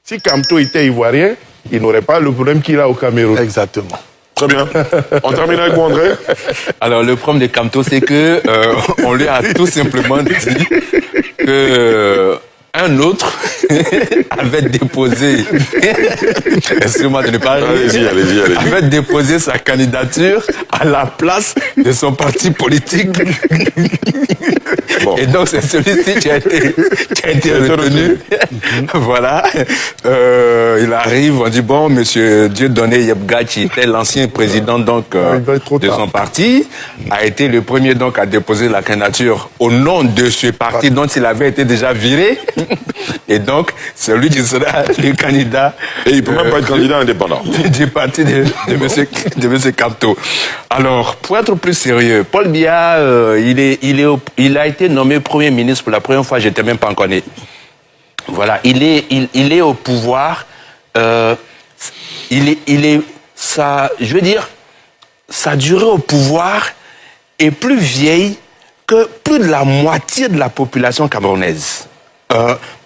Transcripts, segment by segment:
Si Kamto était ivoirien, il n'aurait pas le problème qu'il a au Cameroun. Exactement. Très bien. On termine avec vous, André. Alors, le problème de Kamto, c'est que on lui a tout simplement dit que un autre avait déposé, excusez-moi de ne pas Allez-y. avait déposé sa candidature à la place de son parti politique. Bon. Et donc, c'est celui-ci qui a été retenu. Voilà. Il arrive, on dit, bon, monsieur Dieudonné Yebga, qui était l'ancien président donc de son parti, a été le premier donc à déposer la candidature au nom de ce parti dont il avait été déjà viré. Et donc, c'est lui qui sera le candidat. Et il ne peut même pas être candidat indépendant. Du parti de monsieur Kamto. Alors, pour être plus sérieux, Paul Biya, il a été nommé Premier ministre pour la première fois, j'étais même pas encore né. Voilà, il est au pouvoir. Je veux dire, sa durée au pouvoir est plus vieille que plus de la moitié de la population camerounaise.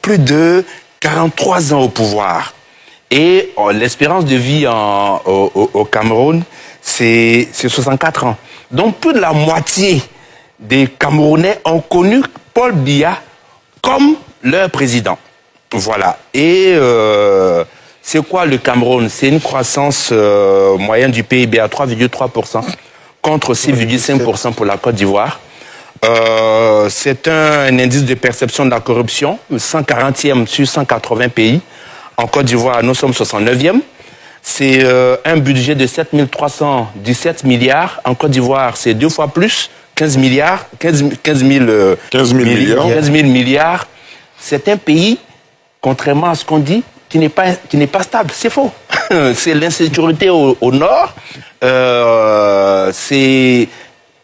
Plus de 43 ans au pouvoir. Et l'espérance de vie au Cameroun, c'est 64 ans. Donc plus de la moitié des Camerounais ont connu Paul Biya comme leur président. Voilà. Et c'est quoi le Cameroun? C'est une croissance moyenne du PIB à 3,3% contre 6,5% pour la Côte d'Ivoire. C'est un indice de perception de la corruption, 140e sur 180 pays. En Côte d'Ivoire, nous sommes 69e. C'est un budget de 7 317 milliards. En Côte d'Ivoire, c'est 2 fois plus, 15 000 milliards. C'est un pays, contrairement à ce qu'on dit, qui n'est pas stable. C'est faux. C'est l'insécurité au nord.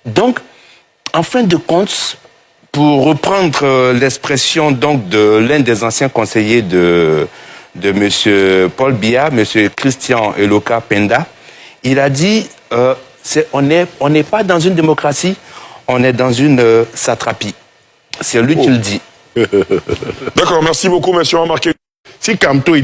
Donc, en fin de compte, pour reprendre l'expression donc de l'un des anciens conseillers de monsieur Paul Biya, monsieur Christian Eloka Penda, il a dit on n'est pas dans une démocratie, on est dans une satrapie. C'est lui qui le dit. D'accord, merci beaucoup, monsieur. On va marquer. Si Kamto